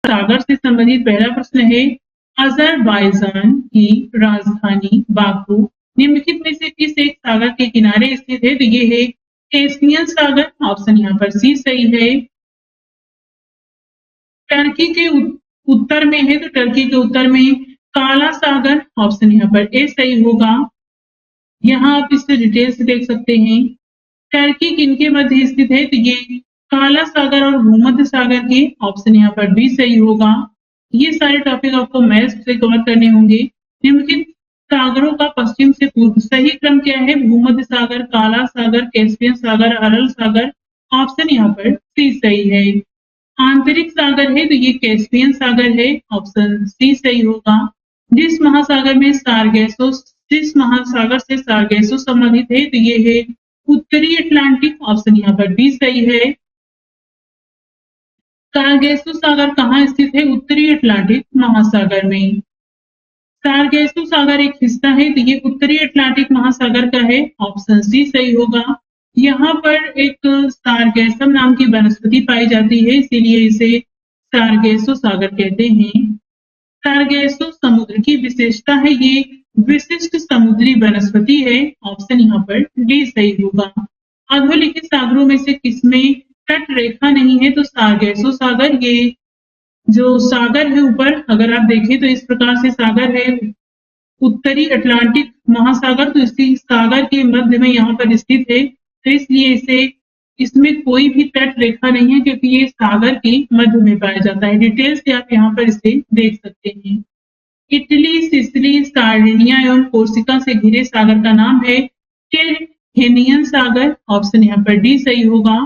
सागर से संबंधित पहला प्रश्न है, अजरबैजान की राजधानी बाकू निम्नलिखित में से किस एक सागर के किनारे स्थित है? तो ये है कैस्पियन सागर, ऑप्शन यहाँ पर सी सही है। टर्की के उत्तर में है, तो टर्की के उत्तर में काला सागर, ऑप्शन यहाँ पर ए सही होगा। यहाँ आप इससे डिटेल से देख सकते हैं। टर्की किनके मध्य स्थित है? तो ये काला सागर और भूमध्य सागर के, ऑप्शन यहाँ पर बी सही होगा। ये सारे टॉपिक आपको मैथ्स से कवर करने होंगे। निम्नलिखित सागरों का पश्चिम से पूर्व सही क्रम क्या है? भूमध्य सागर, काला सागर, कैस्पियन सागर, अरल सागर, ऑप्शन यहाँ पर सी सही है। आंतरिक सागर है तो ये कैस्पियन सागर है, ऑप्शन सी सही होगा। जिस महासागर में जिस महासागर से सारगेसो संबंधित है तो ये है उत्तरी अटलांटिक, ऑप्शन यहाँ पर बी सही है। सारगेसो सागर कहाँ स्थित है? उत्तरी अटलांटिक महासागर में। सारगेसो सागर एक हिस्सा है तो ये उत्तरी अटलांटिक महासागर का है, ऑप्शन सी सही होगा। यहाँ पर एक सारगेसम नाम की वनस्पति पाई जाती है, इसीलिए इसे सारगेसो सागर कहते हैं। सारगेसो समुद्र की विशेषता है, ये विशिष्ट समुद्री वनस्पति है, ऑप्शन यहाँ पर डी सही होगा। अधोलिखित सागरों में से किसमें तट रेखा नहीं है? तो सारगेसो सागर, ये जो सागर है ऊपर अगर आप देखें तो इस प्रकार से सागर है, उत्तरी अटलांटिक महासागर, तो इसी सागर के मध्य में यहाँ पर स्थित है, तो इसलिए इसमें कोई भी तट रेखा नहीं है क्योंकि ये सागर के मध्य में पाया जाता है। डिटेल से आप यहाँ पर इसे देख सकते हैं। इटली, सिसिली, सार्डिनिया एवं कोर्सिका से घिरे सागर का नाम है टेरहेनियन सागर, ऑप्शन यहाँ पर डी सही होगा।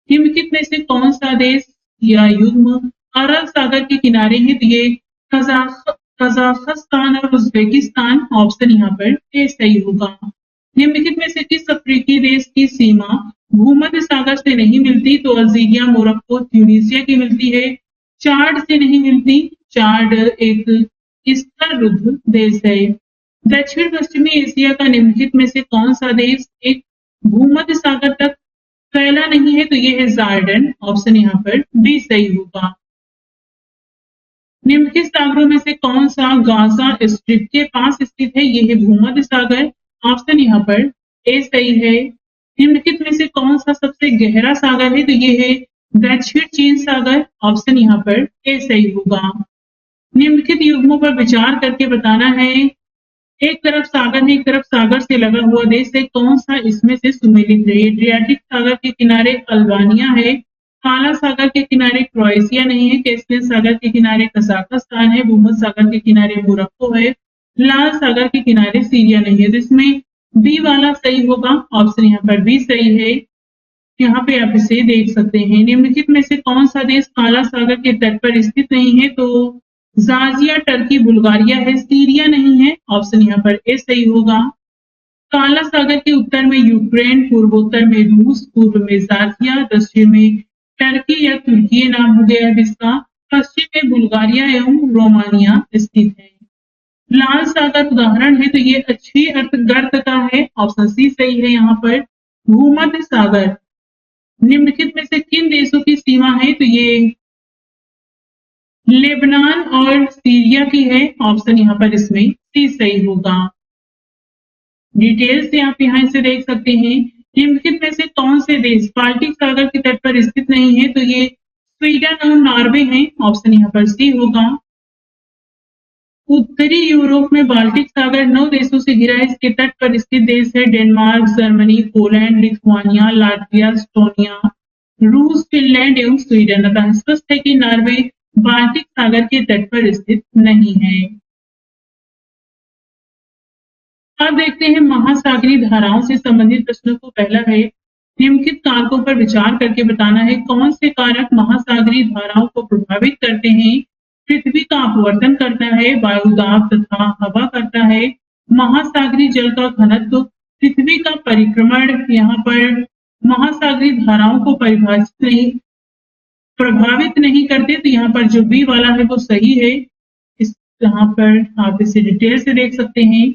निम्नलिखित में से कौन सा देश या युग्म अरल सागर के किनारे है? तो ये कजाकिस्तान और उज्बेकिस्तान, ऑप्शन यहाँ पर ए सही होगा। निम्नलिखित में से किस अफ्रीकी देश की सीमा भूमध्य सागर से नहीं मिलती? तो अल्जीरिया, मोरक्को, ट्यूनीसिया की मिलती है। चाड से नहीं मिलती, चाड एक स्थलरुद्ध देश है। दक्षिण पश्चिमी एशिया का निम्नलिखित में से कौन सा देश एक भूमध्य सागर तक फैला नहीं है? तो ये है जॉर्डन, ऑप्शन यहाँ पर बी सही होगा। निम्नलिखित सागरों में से कौन सा गाजा स्ट्रिप के पास स्थित है? ये है भूमध्य सागर, ऑप्शन यहाँ पर ए सही है। निम्नलिखित में से कौन सा सबसे गहरा सागर है? तो ये है दक्षिण चीन सागर, ऑप्शन यहाँ पर ए सही होगा। निम्नलिखित युग्मों पर विचार करके बताना है, एक तरफ सागर है, एक तरफ सागर से लगा हुआ देश है, कौन सा इसमें से सुमेलित है? एड्रियाटिक सागर के किनारे अल्बानिया है, काला सागर के किनारे क्रोएशिया नहीं है, कैस्पियन सागर के किनारे कजाकिस्तान है, भूमध्य सागर के किनारे मोरक्को है, लाल सागर के किनारे सीरिया नहीं है। जिसमें बी वाला सही होगा, ऑप्शन यहाँ पर बी सही है। यहाँ पे आप इसे देख सकते हैं। निम्नलिखित में से कौन सा देश काला सागर के तट पर स्थित नहीं है? तो जॉर्जिया, टर्की, बुल्गारिया है, सीरिया नहीं है, ऑप्शन यहाँ पर ए सही होगा। काला सागर के उत्तर में यूक्रेन, पूर्वोत्तर में रूस, पूर्व में जॉर्जिया, दक्षिण में टर्की या तुर्की नाम हो गया है इसका, पश्चिम में बुल्गारिया एवं रोमानिया स्थित है। लाल सागर उदाहरण है तो ये अच्छी गर्त का है, ऑप्शन सी सही है। यहाँ पर भूमध्य सागर निम्नलिखित में से किन देशों की सीमा है? तो ये लेबनान और सीरिया की है, ऑप्शन यहाँ पर इसमें सी सही होगा। डिटेल से आप यहाँ से देख सकते हैं। निम्नलिखित में से कौन से देश बाल्टिक सागर के तट पर स्थित नहीं है? तो ये स्वीडन और नॉर्वे हैं, ऑप्शन यहाँ पर सी होगा। उत्तरी यूरोप में बाल्टिक सागर 9 देशों से घिरा है। इसके तट पर स्थित देश है Denmark, Germany, Poland, Lithuania, Latvia, Estonia, रूस, फिनलैंड एवं स्वीडन। अतः स्पष्ट है कि नॉर्वे बाल्टिक सागर के तट पर स्थित नहीं है। अब देखते हैं महासागरीय धाराओं से संबंधित प्रश्नों को। पहला है, निम्नलिखित कारकों पर विचार करके बताना है कौन से कारक महासागरीय धाराओं को प्रभावित करते हैं। पृथ्वी का अपवर्तन करता है, वायुदाब तथा हवा करता है, महासागरीय जल का घनत्व, पृथ्वी का परिक्रमण। यहाँ पर महासागरीय धाराओं को प्रभावित नहीं करते, तो यहाँ पर जो बी वाला है वो सही है। यहाँ पर आप इसे डिटेल से देख सकते हैं।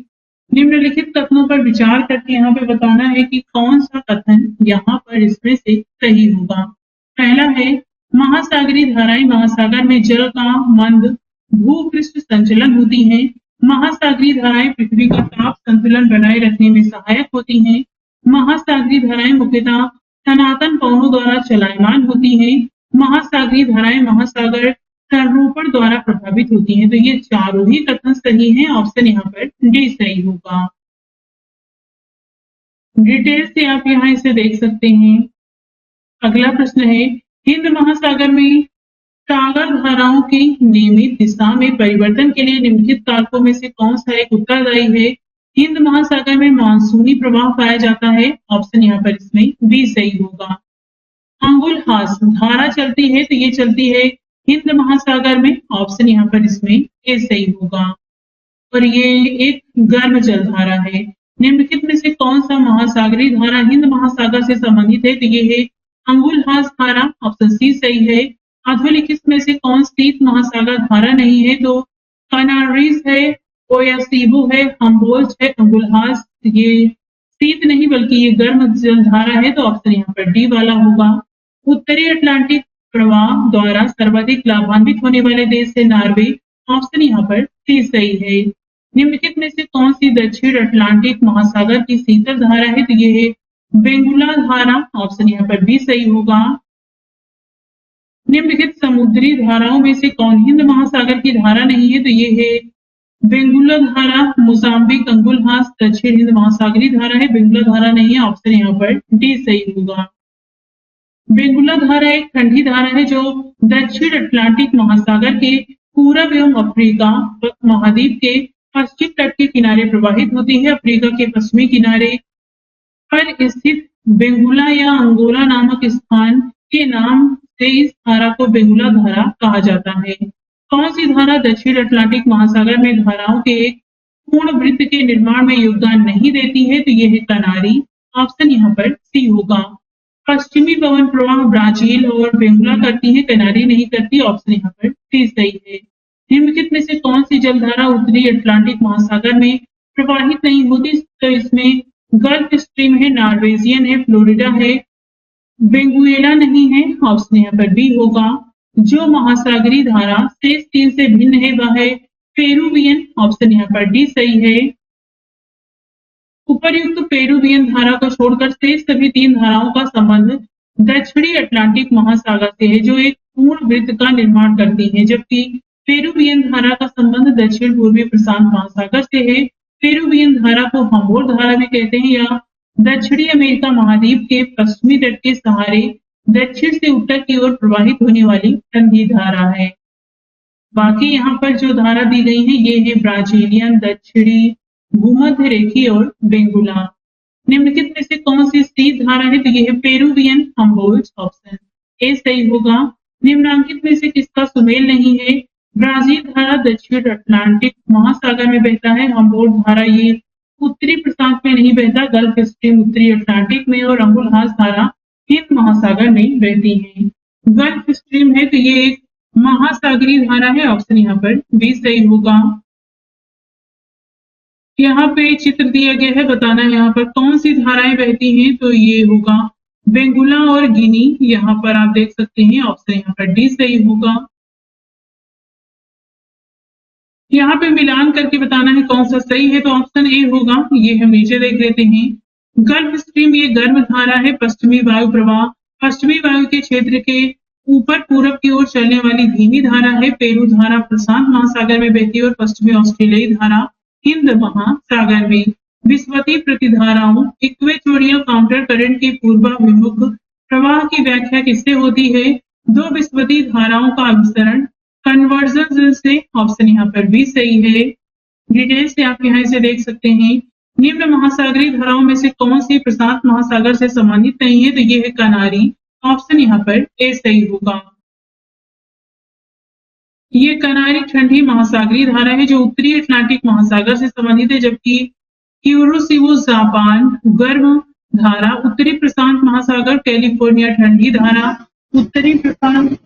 निम्नलिखित कथनों पर विचार करके यहाँ पे बताना है कि कौन सा कथन यहाँ पर इसमें से सही होगा। पहला है, महासागरीय धाराएं महासागर में जल का मंद भूपृष्ठ संचलन होती हैं। महासागरीय धाराएं पृथ्वी का ताप संतुलन बनाए रखने में सहायक होती हैं। महासागरीय धाराएं मुख्यतः सनातन पवनों द्वारा चलायमान होती हैं। महासागरीय धाराएं महासागर संरूपण द्वारा प्रभावित होती हैं। तो ये चारों ही कथन सही हैं। ऑप्शन यहाँ पर डी सही होगा। डिटेल से आप यहाँ इसे देख सकते हैं। अगला प्रश्न है, हिंद महासागर में सागर धाराओं की नियमित दिशा में परिवर्तन के लिए निम्नलिखित कारकों में से कौन सा एक उत्तरदायी है? हिंद महासागर में मानसूनी प्रवाह पाया जाता है। ऑप्शन यहाँ पर इसमें बी सही होगा। अंगुलहास धारा चलती है तो ये चलती है हिंद महासागर में। ऑप्शन यहाँ पर इसमें ए सही होगा। और ये एक गर्म जल धारा है। निम्नलिखित में से कौन सा महासागरीय धारा हिंद महासागर से संबंधित है? तो ये है अंगुलहास धारा। ऑप्शन सी सही है। अधोलिखित में से कौन शीत महासागर धारा नहीं है? तो कनारीज है, ओयासीबो है, हम्बोल्ट है, अंगुलहास। ये शीत नहीं बल्कि ये गर्म जल धारा है। तो ऑप्शन यहाँ पर डी वाला होगा। उत्तरी अटलांटिक प्रवाह द्वारा सर्वाधिक लाभान्वित होने वाले देश है नॉर्वे। ऑप्शन यहाँ पर सी सही है। निम्नलिखित में से कौन सी दक्षिण अटलांटिक महासागर की शीतल धारा है? तो ये है बेंगुला धारा। ऑप्शन यहाँ पर बी सही होगा। निम्नलिखित समुद्री धाराओं में से कौन हिंद महासागर की धारा नहीं है? तो ये है बेंगुला धारा, मोजाम्बिक, अंगुलहास दक्षिण हिंद महासागरीय धारा है। बेंगुला धारा नहीं है। ऑप्शन यहाँ पर डी सही होगा। बेंगुला धारा एक ठंडी धारा है जो दक्षिण अटलांटिक महासागर के पूरब एवं अफ्रीका महाद्वीप के पश्चिम तट के किनारे प्रवाहित होती है। अफ्रीका के पश्चिमी किनारे पर स्थित बेंगुला या अंगोला नामक स्थान के नाम से इस धारा को बेंगुला धारा कहा जाता है। कौन सी धारा दक्षिण अटलांटिक महासागर में धाराओं के एक पूर्ण वृत्त के निर्माण में योगदान नहीं देती है? तो यह है कनारी। ऑप्शन यहाँ पर सी होगा। पश्चिमी पवन प्रवाह ब्राजील और बेंगुला करती है, कनारी नहीं करती। ऑप्शन यहाँ पर सी सही है। निम्नलिखित में से कौन सी जलधारा उत्तरी अटलांटिक महासागर में प्रवाहित नहीं होती? तो इसमें गल्फ स्ट्रीम है, नॉर्वेजियन है, फ्लोरिडा है, वेनेजुएला नहीं है। ऑप्शन यहाँ पर बी होगा। जो महासागरीय धारा शेष तीन से भिन्न है वह है पेरुवियन। ऑप्शन यहाँ पर डी सही है। उपर्युक्त पेरुवियन धारा को छोड़कर शेष सभी तीन धाराओं का संबंध दक्षिणी अटलांटिक महासागर से है जो एक पूर्ण वृत्त का निर्माण करती है, जबकि पेरुवियन धारा का संबंध दक्षिण पूर्वी प्रशांत महासागर से है। पेरुवियन धारा को हम्बोल्ट धारा भी कहते हैं या दक्षिणी अमेरिका महाद्वीप के पश्चिमी तट के सहारे दक्षिण से उत्तर की ओर प्रवाहित होने वाली ठंडी धारा है। बाकी यहाँ पर जो धारा दी गई है ये है ब्राजीलियन, दक्षिणी, भूमध्य रेखीय और बेंगुला। निम्नलिखित में से कौन सी शीत धारा है? तो ये है पेरुवियन हम्बोल्ट। ऑप्शन ए सही होगा। निम्नांकित में से किसका सुमेल नहीं है? ब्राजील धारा दक्षिण अटलांटिक महासागर में बहता है। हम्बोल्ट धारा ये उत्तरी प्रशांत में नहीं बहता, गल्फ स्ट्रीम उत्तरी अटलांटिक में, और अंगुलहास धारा हिंद महासागर में बहती है। गल्फ स्ट्रीम है तो ये एक महासागरीय धारा है। ऑप्शन यहाँ पर बी सही होगा। यहाँ पे चित्र दिया गया है, बताना है यहाँ पर कौन सी धाराएं बहती हैं। तो ये होगा बेंगुला और गिनी। यहाँ पर आप देख सकते हैं। ऑप्शन यहाँ पर डी सही होगा। यहाँ पे मिलान करके बताना है कौन सा सही है। तो ऑप्शन ए होगा। ये हम नीचे देख लेते हैं। गल्फ स्ट्रीम ये गर्म धारा है, पश्चिमी वायु प्रवाह, पश्चिमी वायु के क्षेत्र के ऊपर पूरब की ओर चलने वाली धीमी धारा है। पेरू धारा प्रशांत महासागर में बहती है और पश्चिमी ऑस्ट्रेलियाई धारा हिंद महासागर में। विषुवतीय प्रतिधाराओं इक्वेटोरियल काउंटर करंट के पूर्वाभिमुख प्रवाह की व्याख्या किससे होती है? दो विषुवतीय धाराओं का अभिसरण कन्वर्जन से। ऑप्शन यहाँ पर भी सही है। डिटेल से आप यहाँ इसे देख सकते हैं। निम्न महासागरीय धाराओं में से कौन सी प्रशांत महासागर से संबंधित नहीं है? तो ये है कनारी। ऑप्शन यहाँ पर ए सही होगा। ये कनारी ठंडी महासागरीय धारा है जो उत्तरी अटलांटिक महासागर से संबंधित है, जबकि क्यूरोसिवो जापान गर्म धारा उत्तरी प्रशांत महासागर, कैलिफोर्निया ठंडी धारा उत्तरी प्रशांत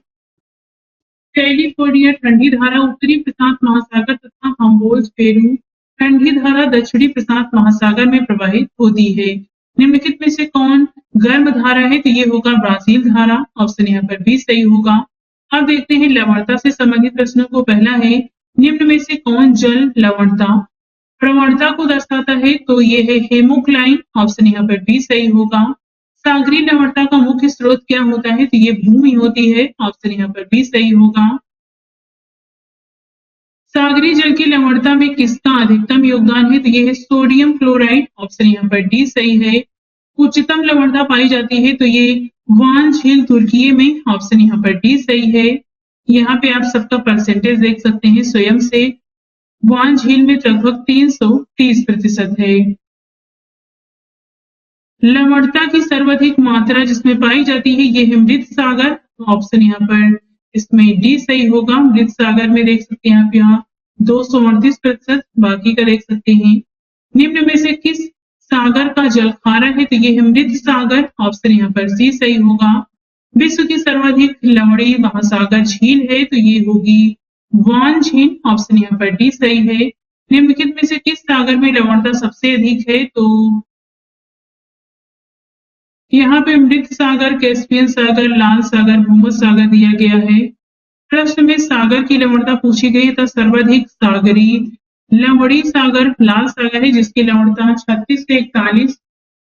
कैलिफोर्निया ठंडी धारा उत्तरी प्रशांत महासागर तथा हम्बोल्ट पेरू ठंडी धारा दक्षिणी प्रशांत महासागर में प्रवाहित होती है। निम्नलिखित में से कौन गर्म धारा है तो ये होगा ब्राजील धारा, ऑप्शन यहाँ पर बी सही होगा। अब देखते हैं लवणता से संबंधित प्रश्नों को। पहला है, निम्न में से कौन जल लवणता प्रवणता को दर्शाता है, तो ये है हेमोक्लाइन, ऑप्शन यहाँ पर बी सही होगा। सागरीय लवणता का मुख्य स्रोत क्या होता है, तो ये भूमि होती है, ऑप्शन यहाँ पर बी सही होगा। सागरीय जल की लवणता में किसका अधिकतम योगदान है, तो ये है सोडियम क्लोराइड, ऑप्शन यहाँ पर डी सही है। उच्चतम लवणता पाई जाती है, तो ये वान झील तुर्की में, ऑप्शन यहाँ पर डी सही है। यहाँ पे आप सबका परसेंटेज देख सकते हैं स्वयं से। वान झील में लगभग 330% है। लवणता की सर्वाधिक मात्रा जिसमें पाई जाती है ये है मृत सागर, ऑप्शन यहाँ पर इसमें डी सही होगा। मृत सागर में देख सकते हैं आप यहाँ 238%, बाकी का देख सकते हैं। निम्न में से किस सागर का जल खारा है, तो ये है मृत सागर, ऑप्शन यहाँ पर सी सही होगा। विश्व की सर्वाधिक लवणीय महासागर झील है, तो ये होगी वान झील, ऑप्शन यहाँ पर डी सही है। निम्नलिखित में से किस सागर में लवणता सबसे अधिक है, तो यहाँ पे मृत सागर, कैस्पियन सागर, लाल सागर, भूमध्य सागर दिया गया है। प्रश्न में सागर की लवणता पूछी गई तो सर्वाधिक सागरीय लवणीय सागर लाल सागर है, जिसकी लवणता 36 से 41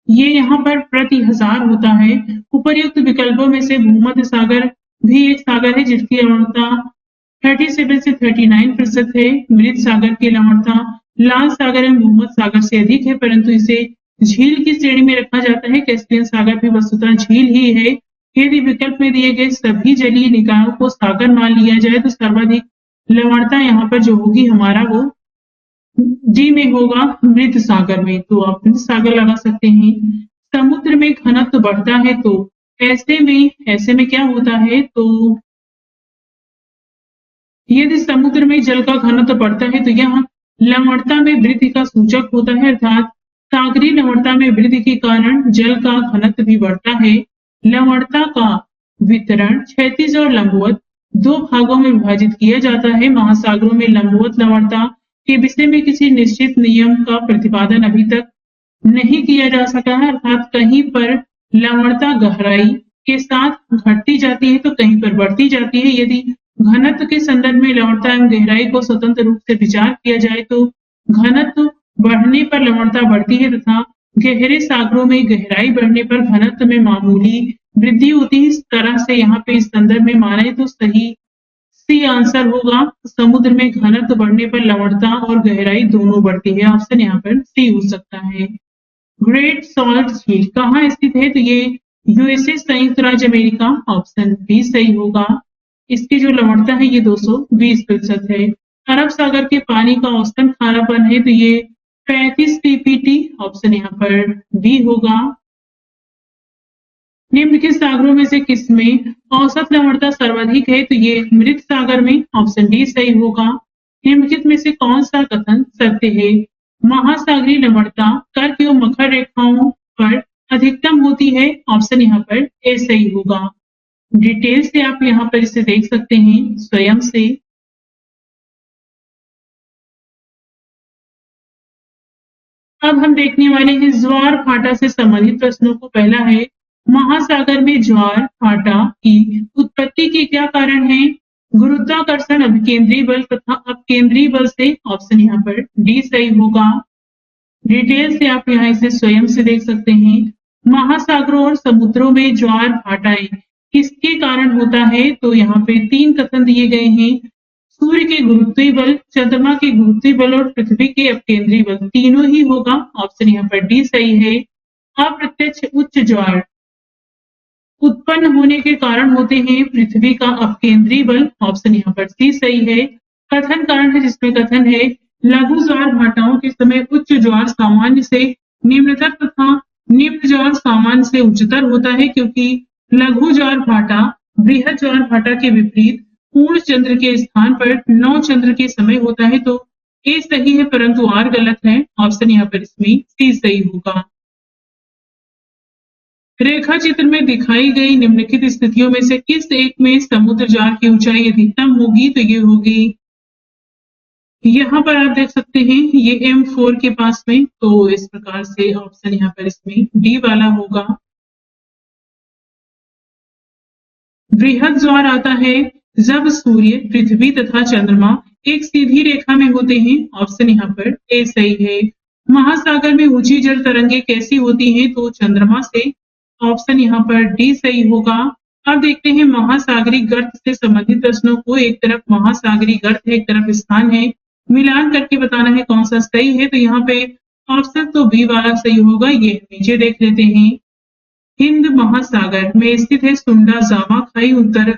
ये यहाँ पर प्रति हजार होता है। उपर्युक्त विकल्पों में से भूमध्य सागर भी एक सागर है जिसकी लवणता 37 से 39% है। मृत सागर की लवणता लाल सागर एवं भूमध्य सागर से अधिक है, परंतु इसे झील की श्रेणी में रखा जाता है। कैस्पियन सागर भी वस्तुतः झील ही है। यदि विकल्प में दिए गए सभी जलीय निकायों को सागर मान लिया जाए तो सर्वाधिक लवणता यहाँ पर जो होगी हमारा वो डी में होगा, मृत सागर में। तो आप मृत सागर लगा सकते हैं। समुद्र में घनत्व बढ़ता है तो ऐसे में क्या होता है, तो यदि समुद्र में जल का घनत्व बढ़ता है तो यह लवणता में वृद्धि का सूचक होता है, अर्थात सागरीय लवणता में वृद्धि के कारण जल का घनत्व भी बढ़ता है। लवणता का वितरण क्षैतिज और लंबवत दो भागों में विभाजित किया जाता है। महासागरों में लंबवत लवणता के विषय में किसी निश्चित नियम का प्रतिपादन अभी तक नहीं किया जा सका है, अर्थात कहीं पर लवणता गहराई के साथ घटती जाती है तो कहीं पर बढ़ती जाती है। यदि घनत्व के संदर्भ में लवणता एवं गहराई को स्वतंत्र रूप से विचार किया जाए तो घनत्व बढ़ने पर लवणता बढ़ती है तथा गहरे सागरों में गहराई बढ़ने पर घनत्व में मामूली वृद्धि होती है। इस तरह से यहाँ पे इस संदर्भ में माने तो सही सी आंसर होगा। समुद्र में घनत्व बढ़ने पर लवणता और गहराई दोनों बढ़ती है, ऑप्शन यहाँ पर सी हो सकता है। ग्रेट सॉल्ट झील कहाँ स्थित है, तो ये यूएसए संयुक्त राज्य अमेरिका, ऑप्शन बी सही होगा। इसकी जो लवणता है ये 220% है। अरब सागर के पानी का औसतन खारापन है तो ये 35 ppt, ऑप्शन यहाँ पर बी होगा। निम्नलिखित सागरों में से किसमें औसत लवणता सर्वाधिक है, तो ये मृत सागर में, ऑप्शन डी सही होगा। निम्नलिखित में से कौन सा कथन सत्य है, महासागरीय लवणता कर्क एवं मकर रेखाओं पर अधिकतम होती है, ऑप्शन यहाँ पर ए सही होगा। डिटेल से आप यहाँ पर इसे देख सकते हैं स्वयं से। अब हम देखने वाले हैं ज्वार भाटा से संबंधित प्रश्नों को। पहला है, महासागर में ज्वार भाटा की उत्पत्ति के क्या कारण है, गुरुत्वाकर्षण, अभिकेंद्रीय बल तथा अपकेंद्रीय बल से, ऑप्शन यहाँ पर डी सही होगा। डिटेल से आप यहाँ इसे स्वयं से देख सकते हैं। महासागरों और समुद्रों में ज्वार भाटाएं किसके कारण होता है, तो यहाँ पे 3 कथन दिए गए हैं। सूर्य के गुरुत्वीय बल, चंद्रमा के गुरुत्वीय बल और पृथ्वी के अपकेंद्रीय बल, तीनों ही होगा, ऑप्शन यहाँ पर डी सही है। अप्रत्यक्ष उच्च ज्वार उत्पन्न होने के कारण होते हैं पृथ्वी का अपकेंद्रीय बल, ऑप्शन यहाँ पर सी सही है। कथन कारण है जिसमें कथन है, लघु ज्वार भाटाओं के समय उच्च ज्वार सामान्य से निम्नतर तथा निम्न ज्वार सामान्य से उच्चतर होता है, क्योंकि लघु ज्वार भाटा बृहद ज्वार भाटा के विपरीत पूर्ण चंद्र के स्थान पर 9 चंद्र के समय होता है। तो ए सही है परंतु आर गलत है, ऑप्शन यहाँ पर इसमें सी सही होगा। रेखा चित्र में दिखाई गई निम्नलिखित स्थितियों में से किस एक में समुद्र जाल की ऊंचाई अधिकतम होगी, तो ये होगी, यहाँ पर आप देख सकते हैं ये M4 के पास में, तो इस प्रकार से ऑप्शन यहाँ पर इसमें डी वाला होगा। बृहद ज्वार आता है जब सूर्य, पृथ्वी तथा चंद्रमा एक सीधी रेखा में होते हैं। ऑप्शन यहाँ पर ए सही है। महासागर में ऊंची जल तरंगे कैसी होती हैं? तो चंद्रमा से। ऑप्शन यहाँ पर डी सही होगा। अब देखते हैं महासागरी गर्त से संबंधित प्रश्नों को। एक तरफ महासागरी गर्त है, एक तरफ स्थान है, मिलान करके बताना है कौन सा सही है। तो यहाँ पे ऑप्शन तो बी वाला सही होगा। ये नीचे देख लेते हैं। हिंद महासागर में स्थित है सुंडा जावा खाई, उत्तर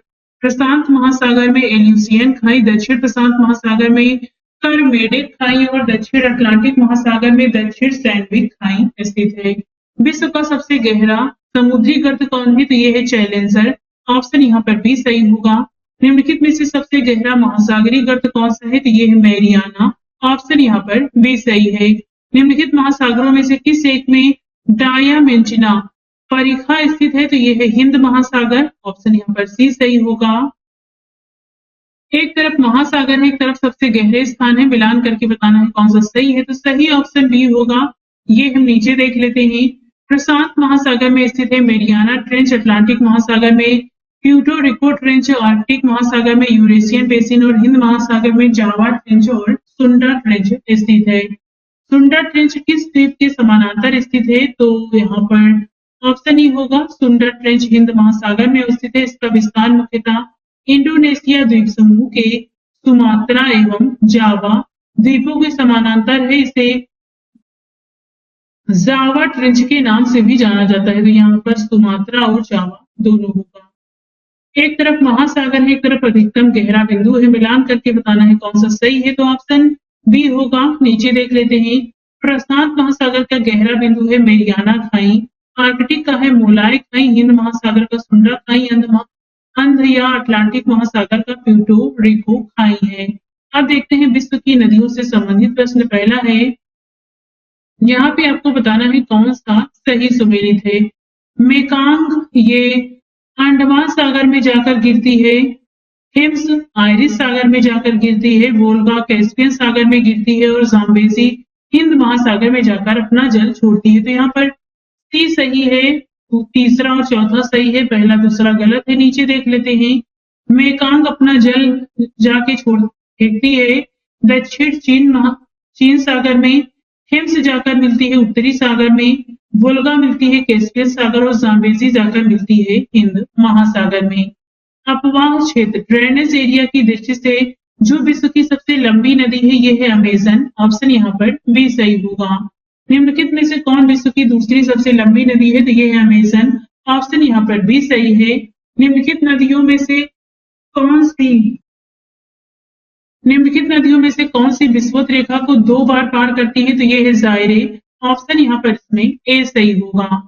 प्रशांत महासागर में एल्यूसियन खाई, दक्षिण प्रशांत महासागर में करमेडिक खाई और दक्षिण अटलांटिक महासागर में दक्षिण सैंडविच खाई स्थित है। विश्व का सबसे गहरा समुद्री गर्त कौन है? तो ये है चैलेंजर। ऑप्शन यहाँ पर बी सही होगा। निम्नलिखित में से सबसे गहरा महासागरीय गर्त कौन सा है? तो ये है मैरियाना। ऑप्शन यहाँ पर बी सही है। निम्नलिखित महासागरों में से किस एक में डायमेंशना परिखा स्थित है? तो ये है हिंद महासागर। ऑप्शन यहाँ पर सी सही होगा। एक तरफ महासागर है, एक तरफ सबसे गहरे स्थान है, मिलान करके बताना है कौन सा सही है। तो सही ऑप्शन बी होगा। ये हम नीचे देख लेते हैं। प्रशांत महासागर में स्थित है मेरियाना ट्रेंच, अटलांटिक महासागर में प्यूर्टो रिको ट्रेंच, आर्कटिक महासागर में यूरेशियन बेसिन और हिंद महासागर में जावा ट्रेंच और सुंडा ट्रेंच स्थित है। सुंडा ट्रेंच किस द्वीप के समानांतर स्थित है? तो यहाँ पर ऑप्शन ही होगा। सुंडा ट्रेंच हिंद महासागर में स्थित है। इसका विस्तार मुख्यतः इंडोनेशिया द्वीप समूह के सुमात्रा एवं जावा द्वीपों के समानांतर है। इसे जावा ट्रेंच के नाम से भी जाना जाता है। तो यहाँ पर सुमात्रा और जावा दोनों होगा। एक तरफ महासागर है, एक तरफ अधिकतम गहरा बिंदु है, मिलान करके बताना है कौन सा सही है। तो ऑप्शन बी होगा। नीचे देख लेते हैं। प्रशांत महासागर का गहरा बिंदु है मेरियाना खाई, आर्कटिक का है मोलाई खाई, हिंद महासागर का सुंडा खाई, अंध या अटलांटिक महासागर का प्यूर्टो रिको खाई है। अब देखते हैं विश्व की नदियों से संबंधित प्रश्न। पहला है, यहाँ पे आपको बताना है कौन सा सही सुमेलित है। मेकांग ये अंडमान सागर में जाकर गिरती है, थेम्स आयरिश सागर में जाकर गिरती है, वोल्गा कैस्पियन सागर में गिरती है और जाम्बेजी हिंद महासागर में जाकर अपना जल छोड़ती है। तो यहाँ पर सी सही है, तीसरा और चौथा सही है, पहला दूसरा गलत है। नीचे देख लेते हैं। मेकांग अपना जल जाके छोड़ फेंकती है दक्षिण चीन सागर में, थेम्स जाकर मिलती है उत्तरी सागर में, वोल्गा मिलती है कैस्पियन सागर और जाम्बेजी जाकर मिलती है हिंद महासागर में। अपवाह क्षेत्र ड्रेनेज एरिया की दृष्टि से जो विश्व की सबसे लंबी नदी है ये है अमेजन। ऑप्शन यहाँ पर बी सही होगा। निम्नलिखित में से कौन विश्व की दूसरी सबसे लंबी नदी है? तो ये है अमेजन। ऑप्शन यहाँ पर बी सही है। निम्नलिखित नदियों में से कौन सी विषुवत रेखा को 2 बार पार करती है? तो ये है जायरे। ऑप्शन यहाँ पर इसमें ए सही होगा।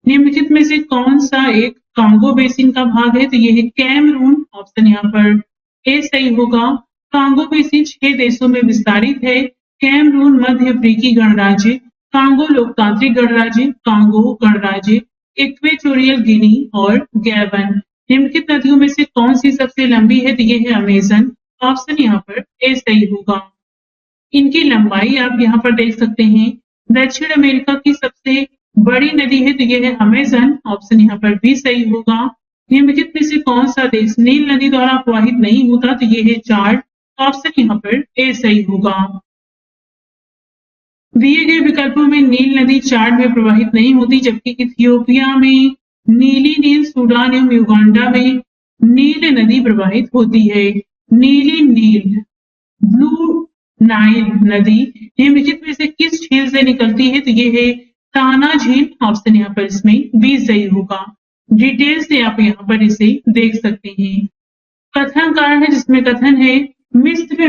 निम्नलिखित में से कौन सा एक कांगो बेसिन का भाग है? तो ये है कैमरून। ऑप्शन यहाँ पर ए सही होगा। कांगो बेसिन 6 देशों में विस्तारित है। कैमरून मध्य अफ्रीकी गणराज्य, कांगो लोकतांत्रिक गणराज्य, कांगो गणराज्य, इक्वेटोरियल गिनी और गैबन। निम्नलिखित नदियों में से कौन सी सबसे लंबी है? तो ये है अमेजन। ऑप्शन यहाँ पर ए सही होगा। इनकी लंबाई आप यहाँ पर देख सकते हैं। दक्षिण अमेरिका की सबसे बड़ी नदी है तो ये है अमेजन। ऑप्शन यहाँ पर बी सही होगा। निम्नलिखित में से कौन सा देश नील नदी द्वारा प्रवाहित नहीं होता? तो ये है चाड। ऑप्शन यहाँ पर ए सही होगा। दिए गए विकल्पों में नील नदी चाड में प्रवाहित नहीं होती, जबकि इथियोपिया में नीली नील, सूडान एवं युगांडा में नील नदी प्रवाहित होती है। नीली नील ब्लू नाइल नदी निम्नलिखित में से किस झील से निकलती है? तो ये है ताना झील। ऑप्शन यहाँ पर इसमें बी सही होगा। डिटेल से आप यहाँ पर इसे देख सकते हैं। कथनकार है जिसमें कथन है मिस्र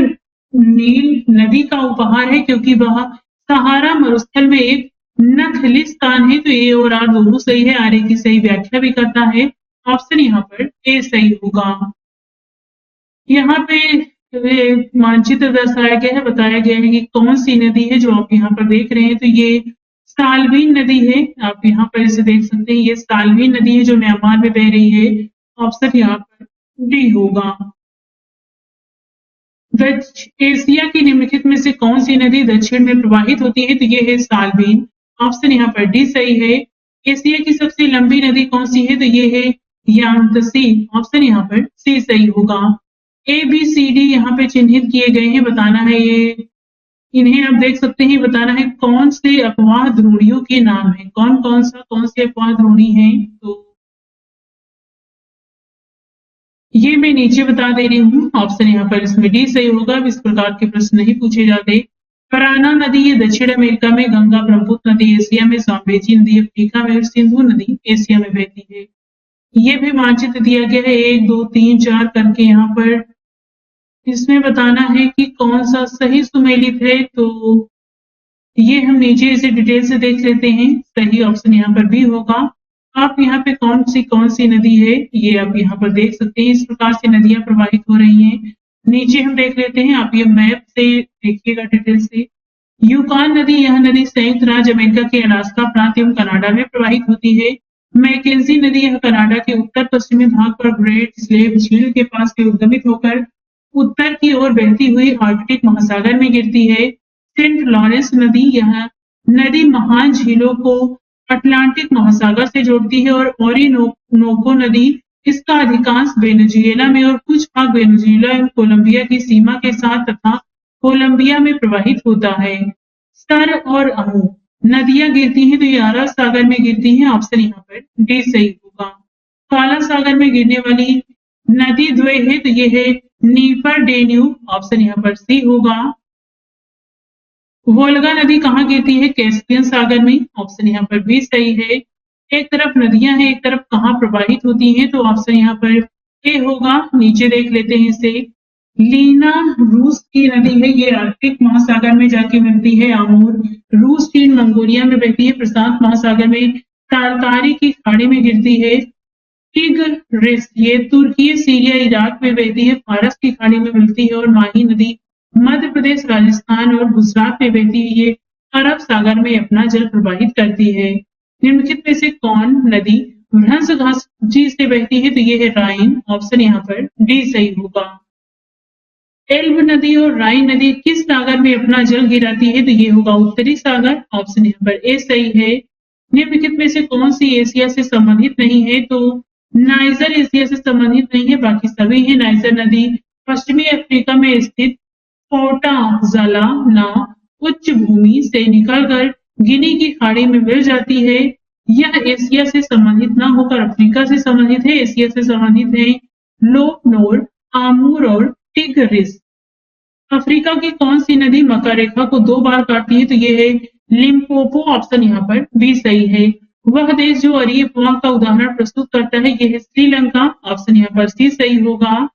नील नदी का उपहार है क्योंकि वह सहारा मरुस्थल में एक नखली स्थान है। तो ए और आर दोनों सही है। आर की सही व्याख्या भी करता है। ऑप्शन यहाँ पर ए सही होगा। यहाँ पे मानचित्र दर्शाया गया है, बताया गया है कि कौन सी नदी है जो आप यहाँ पर देख रहे हैं। तो ये साल्वीन नदी है। आप यहाँ पर इसे देख सकते हैं। ये साल्वीन नदी है जो म्यांमार में बह रही है। ऑप्शन यहाँ पर डी होगा। एशिया की निम्नलिखित में से कौन सी नदी दक्षिण में प्रवाहित होती है? तो ये है साल्वीन। ऑप्शन यहाँ पर डी सही है। एशिया की सबसे लंबी नदी कौन सी है? तो ये है यांतसी, ऑप्शन यहाँ पर सी सही होगा। ए बी सी डी यहाँ पे चिन्हित किए गए हैं, बताना है ये, इन्हें आप देख सकते हैं, बताना है कौन से अपवाह ध्रुवों के नाम है, कौन से अपवाह ध्रुव हैं। तो ये मैं नीचे बता दे रही हूँ, ऑप्शन यहाँ पर इसमें डी सही होगा। इस प्रकार के प्रश्न नहीं पूछे जाते। पराना नदी ये दक्षिण अमेरिका में, गंगा ब्रह्मपुत्र नदी एशिया में, सांबेची नदी अफ्रीका में, सिंधु नदी एशिया में बहती है। ये भी मानचित्र दिया गया है 1 2 3 4 करके, यहाँ पर इसमें बताना है कि कौन सा सही सुमेलित है। तो ये हम नीचे इसे डिटेल से देख लेते हैं। सही ऑप्शन यहाँ पर बी होगा। आप यहाँ पे कौन सी नदी है ये आप यहाँ पर देख सकते हैं। इस प्रकार से नदियां प्रवाहित हो रही हैं। नीचे हम देख लेते हैं, आप ये मैप से देखिएगा डिटेल से। यूकान नदी, यह नदी संयुक्त राज्य अमेरिका के अलास्का प्रांत एवं कनाडा में प्रवाहित होती है। मैकेंजी नदी, यह कनाडा के उत्तर पश्चिमी भाग पर ग्रेट स्लेव झील के पास से उद्गमित होकर उत्तर की ओर बहती हुई आर्कटिक महासागर में गिरती है। सेंट लॉरेंस नदी, यह नदी महान झीलों को अटलांटिक महासागर से जोड़ती है। और ओरिनोको नदी, इसका अधिकांश वेनेजुएला में और कुछ भाग वेनेजुएला एवं कोलंबिया की सीमा के साथ तथा कोलंबिया में प्रवाहित होता है। सर और अमू नदियां गिरती हैं तो ये अरब सागर में गिरती हैं, ऑप्शन यहाँ पर डी सही होगा। काला सागर में गिरने वाली नदी द्वय है तो ये है नीपर डेन्यूब, ऑप्शन यहाँ पर सी होगा। वोल्गा नदी कहाँ गिरती है? कैस्पियन सागर में, ऑप्शन यहाँ पर बी सही है। एक तरफ नदियां हैं, एक तरफ कहाँ प्रवाहित होती हैं, तो ऑप्शन यहाँ पर ए होगा। नीचे देख लेते हैं इसे। लीना रूस की नदी है, ये आर्कटिक महासागर में जाके मिलती है। आमूर रूस चीन मंगोलिया में बहती है। प्रशांत महासागर में तारतारी की खाड़ी में गिरती है। टिग्रिस ये तुर्की सीरिया इराक में बहती है, फारस की खाड़ी में मिलती है। और माही नदी मध्य प्रदेश राजस्थान और गुजरात में बहती है, ये अरब सागर में अपना जल प्रवाहित करती है। निम्नलिखित में से कौन नदी भ्रंश घाटी से बहती है? तो ये है राइन, ऑप्शन यहाँ पर डी सही होगा। एल्ब नदी और राइन नदी किस सागर में अपना जल गिराती है? तो ये होगा उत्तरी सागर, ऑप्शन यहाँ पर ए सही है। निम्नलिखित में से कौन सी एशिया से संबंधित नहीं है? तो नाइजर एशिया से संबंधित नहीं है, बाकी सभी है। नाइजर नदी पश्चिमी अफ्रीका में स्थित पोर्टा ज़ला नाव उच्च भूमि से निकलकर गिनी की खाड़ी में मिल जाती है। यह एशिया से संबंधित न होकर अफ्रीका से संबंधित है। एशिया से संबंधित है लोपनोर, आमूर और टिग्रिस। अफ्रीका की कौन सी नदी मकर रेखा को 2 बार काटती है? तो ये है लिम्पोपो, ऑप्शन यहाँ पर बी सही है। वह देश जो अरीब अफवाह का उदाहरण प्रस्तुत करता है, यह है श्रीलंका, ऑप्शन यहाँ पर सी सही होगा।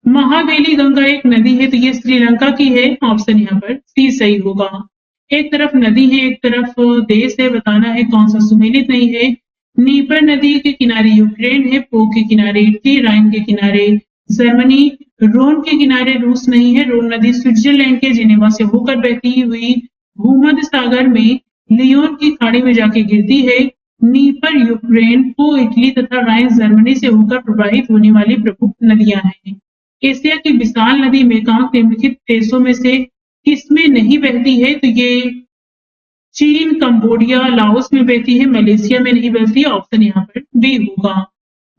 महावेली गंगा एक नदी है तो ये श्रीलंका की है, ऑप्शन यहाँ पर सी सही होगा। एक तरफ नदी है, एक तरफ देश है, बताना है कौन सा सुमेलित नहीं है। नीपर नदी के किनारे यूक्रेन है, पो के किनारे इटली, राइन के किनारे जर्मनी, रोन के किनारे रूस नहीं है। रोन नदी स्विट्जरलैंड के जिनेवा से होकर बहती हुई भूमध्य सागर में लियोन की खाड़ी में जाके गिरती है। नीपर यूक्रेन, पो इटली तथा राइन जर्मनी से होकर प्रवाहित होने वाली प्रमुख नदियां हैं। एशिया की विशाल नदी मेकांग निम्नलिखित देशों में से किसमें नहीं बहती है? तो ये चीन, कंबोडिया, लाओस में बहती है, मलेशिया में नहीं बहती, ऑप्शन यहाँ पर बी होगा।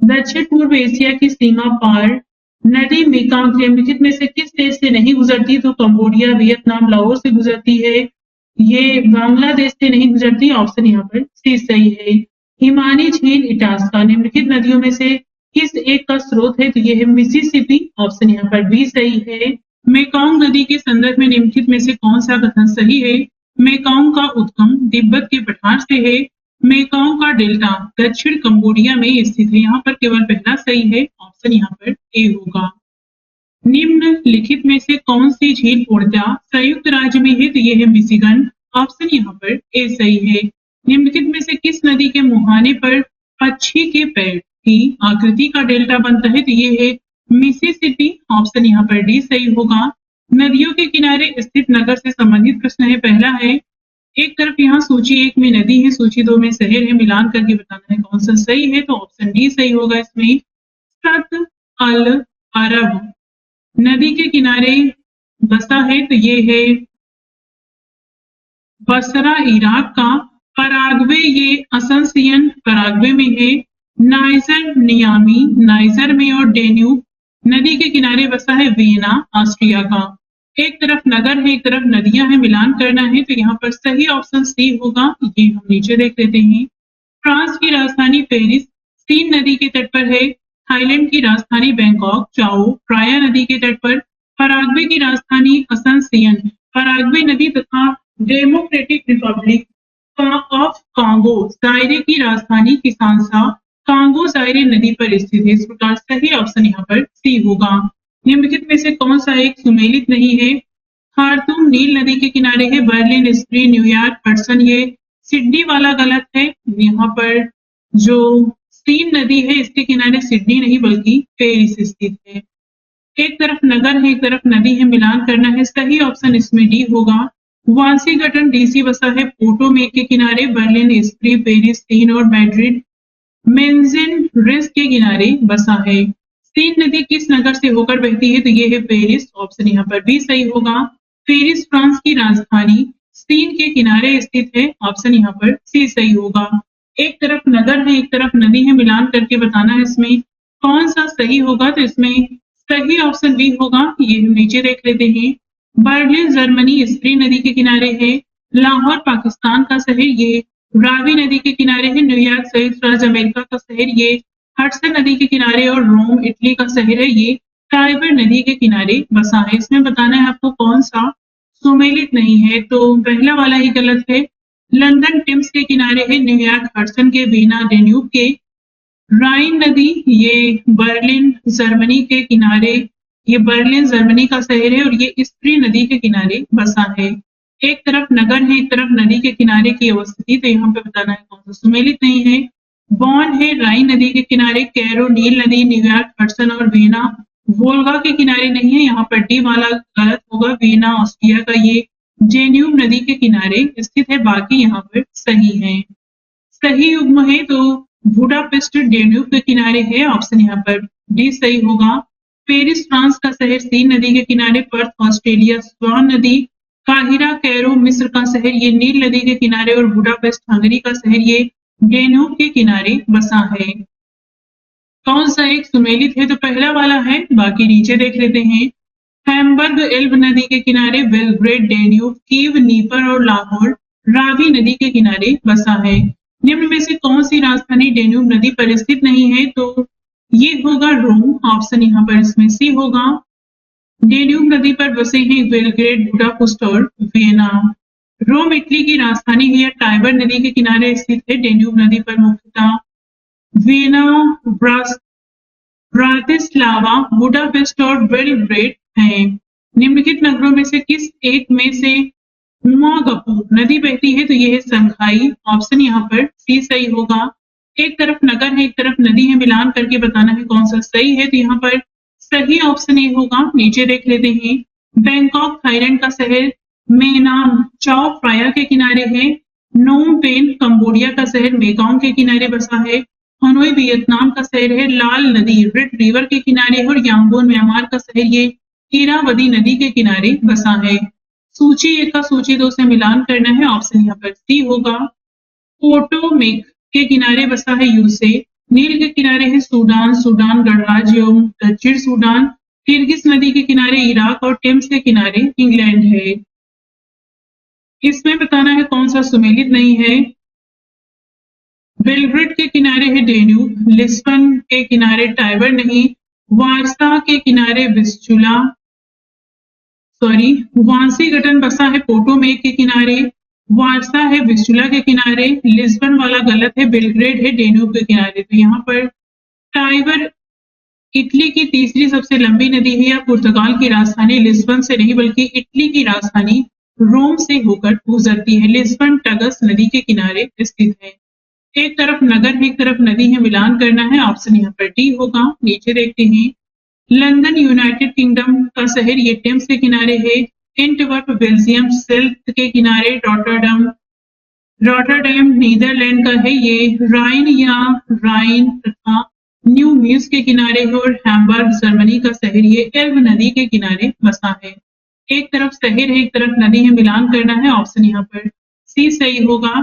दक्षिण पूर्व एशिया की सीमा पार नदी मेकांग निम्नलिखित में से किस देश से नहीं गुजरती? तो कंबोडिया, वियतनाम, लाओस से गुजरती है। ये बांग्लादेश से नहीं गुजरती, ऑप्शन यहाँ पर सी सही है। हिमानी झील इटास्का निम्नलिखित नदियों में से किस एक का स्रोत है? तो ये है मिसिसिपी, ऑप्शन यहाँ पर बी सही है। मेकांग नदी के संदर्भ में निम्नलिखित में से कौन सा कथन सही है? मेकांग का उद्गम तिब्बत के पठार से है। मेकांग का डेल्टा दक्षिण कंबोडिया में स्थित है। यहाँ पर केवल पहला सही है, ऑप्शन यहाँ पर ए होगा। निम्नलिखित में से कौन सी झील पूर्णतः संयुक्त राज्य में है? तो ये है मिशिगन, ऑप्शन यहाँ पर ए सही है। निम्नलिखित में से किस नदी के मुहाने पर पक्षी के पैर की आकृति का डेल्टा बनता है? तो ये है मिसिसिपी, ऑप्शन यहाँ पर डी सही होगा। नदियों के किनारे स्थित नगर से संबंधित प्रश्न है। पहला है, एक तरफ यहाँ सूची 1 में नदी है, सूची 2 में शहर है, मिलान करके बताना है कौन सा सही है। तो ऑप्शन डी सही होगा। इसमें सत अल अरब नदी के किनारे बसा है तो ये है बसरा इराक का। पराग्वे ये असंसियन पराग्वे में है। नाइजर नियामी, नाइजर में और डेन्यूब नदी के किनारे बसा है वियना ऑस्ट्रिया का। एक तरफ नगर है, एक तरफ नदियां हैं, मिलान करना है तो यहाँ पर सही ऑप्शन सी होगा। ये हम नीचे देख लेते हैं। फ्रांस की राजधानी पेरिस सीन नदी के तट पर है। थाईलैंड की राजधानी बैंकॉक चाओ प्राया नदी के तट पर। पराग्वे की राजधानी असनसियन पराग्वे नदी तथा डेमोक्रेटिक रिपब्लिक ऑफ कांगो जायरे की राजधानी किसानसा कांगो जायरे नदी पर स्थित है। इस प्रकार सही ऑप्शन यहाँ पर सी होगा। निम्नलिखित में से कौन सा एक सुमेलित नहीं है? खार्तूम नील नदी के किनारे है। बर्लिन, स्प्री, न्यूयॉर्क, हडसन ये सिडनी वाला गलत है। यहाँ पर जो सीन नदी है इसके किनारे सिडनी नहीं बल्कि पेरिस स्थित है। एक तरफ नगर है, एक तरफ नदी है, मिलान करना है। सही ऑप्शन इसमें डी होगा। वाशिंगटन डीसी बसा है पोटोमेक के किनारे। बर्लिन, स्प्री, पेरिस, सीन और मैड्रिड मेंजिन रिस के किनारे बसा है। सीन नदी किस नगर से होकर बहती है? तो ये है पेरिस। ऑप्शन यहाँ पर भी सही होगा। पेरिस फ्रांस की राजधानी सीन के किनारे स्थित है। ऑप्शन यहाँ पर सी सही होगा। एक तरफ नगर है, एक तरफ नदी है, मिलान करके बताना है इसमें कौन सा सही होगा। तो इसमें सही ऑप्शन बी होगा। ये हम नीचे देख लेते हैं। बर्लिन जर्मनी स्प्री नदी के किनारे है। लाहौर पाकिस्तान का शहर ये रावी नदी के किनारे है। न्यूयॉर्क संयुक्त राज्य अमेरिका का शहर ये हडसन नदी के किनारे और रोम इटली का शहर है ये टाइबर नदी के किनारे बसा है। इसमें बताना है आपको कौन सा सुमेलित नहीं है। तो पहला वाला ही गलत है। लंदन टिम्स के किनारे है। न्यूयॉर्क हडसन के वीना डेन्यूब के। राइन नदी ये बर्लिन जर्मनी के किनारे ये बर्लिन जर्मनी का शहर है और ये स्प्री नदी के किनारे बसा है। एक तरफ नगर है, एक तरफ नदी के किनारे की अवस्थिति। तो यहाँ पे बताना है कौन सा सुमेलित नहीं है। बॉन है राइन नदी के किनारे। कैरो नील नदी, न्यूयॉर्क हडसन और वीना वोल्गा के किनारे नहीं है। यहाँ पर डी वाला गलत होगा। वीना ऑस्ट्रिया का ये जेन्यूब नदी के किनारे स्थित है। बाकी यहाँ पर सही है। सही युग्म है तो बुडापेस्ट डेन्यूब के किनारे है। ऑप्शन यहाँ पर डी सही होगा। पेरिस फ्रांस का शहर सीन नदी के किनारे। पर्थ ऑस्ट्रेलिया स्वान नदी। काहिरा कैरो मिस्र का शहर ये नील नदी के किनारे और बुडापेस्ट हंगरी का शहर ये डेन्यूब के किनारे बसा है। कौन सा एक सुमेलित है? तो पहला वाला है। बाकी नीचे देख लेते हैं। हैम्बर्ग एल्ब नदी के किनारे। बेलग्रेड डेन्यूब कीव नीपर और लाहौर रावी नदी के किनारे बसा है। निम्न में से कौन सी राजधानी डेन्यूब नदी पर स्थित नहीं है? तो ये होगा रोम। ऑप्शन यहाँ पर इसमें सी होगा। डेन्यूब नदी पर बसे हैं बेलग्रेड, बुडापेस्ट और वियना। रोम इटली की राजधानी है या टाइबर नदी के किनारे स्थित है। डेन्यूब नदी पर मुख्यतः वियना, ब्रातिस्लावा, बुडापेस्ट और बेलग्रेड हैं। निम्नलिखित नगरों में से किस एक में से हुआंगपू नदी बहती है? तो यह है संघाई। ऑप्शन यहाँ पर सी सही होगा। एक तरफ नगर है, एक तरफ नदी है, मिलान करके बताना है कौन सा सही है। तो यहाँ पर सही ऑप्शन ए होगा। नीचे देख लेते हैं। बैंकॉक थाईलैंड का शहर। मेनाम चाओ फ्राया के किनारे है। नोम पेन कंबोडिया का शहर मेकांग के किनारे बसा है। हनोई वियतनाम का शहर है। लाल नदी रेड रिवर के किनारे है और यांगोन म्यांमार का शहर ये इरावदी नदी के किनारे बसा है। सूची 1 का सूची 2 से मिलान करना है। ऑप्शन यहाँ पर सी होगा। पोटोमेक के किनारे बसा है यूसे। नील के किनारे है सूडान, सूडान गणराज्य एवं दक्षिण सूडान। किर्गिज नदी के किनारे इराक और टेम्स के किनारे इंग्लैंड है। इसमें बताना है कौन सा सुमेलित नहीं है। बेलग्रेड के किनारे है डेन्यूब। लिस्बन के किनारे टाइबर नहीं। वारसा के किनारे विस्चुला वाशिंगटन बसा है पोटोमेक के किनारे। वारसा है विस्चुला के किनारे। लिस्बन वाला गलत है। बेलग्रेड है डेन्यूब के किनारे। तो यहाँ पर टाइबर इटली की तीसरी सबसे लंबी नदी है या पुर्तगाल की राजधानी लिस्बन से नहीं बल्कि इटली की राजधानी रोम से होकर गुजरती है। लिस्बन टगस नदी के किनारे स्थित है। एक तरफ नगर है, एक तरफ नदी है, मिलान करना है। ऑप्शन यहाँ पर डी होगा। नीचे देखते हैं। लंदन यूनाइटेड किंगडम का शहर ये टेम्स के किनारे है। एंटवर्प बेल्जियम सेल्ट के किनारे। रॉटरडैम नीदरलैंड का है ये राइन या राइन तथा न्यू म्यूस के किनारे है और हैम्बर्ग जर्मनी का शहर ये एल्ब नदी के किनारे बसा है। एक तरफ शहर है, एक तरफ नदी है, मिलान करना है। ऑप्शन यहाँ पर सी सही होगा।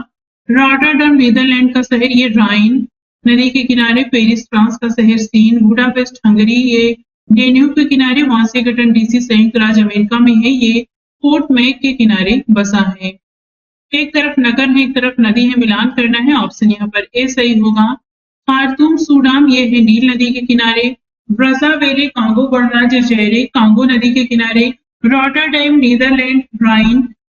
रॉटरडम नीदरलैंड का शहर ये राइन नदी के किनारे, पेरिस फ्रांस का शहर, सीन, बुडापेस्ट हंगरी, ये डेन्यूब के किनारे, वाशिंगटन डीसी संयुक्त राज्य अमेरिका में है, ये फोर्ट मैक के किनारे बसा है। एक तरफ नगर है, एक तरफ नदी है, मिलान करना है। ऑप्शन यहाँ पर ए सही होगा। खार्तूम सूडान, ये है नील नदी के किनारे। ब्राज़ाविल कांगो गणराज्य, जैरे कांगो नदी के किनारे। रॉटरडैम नीदरलैंड,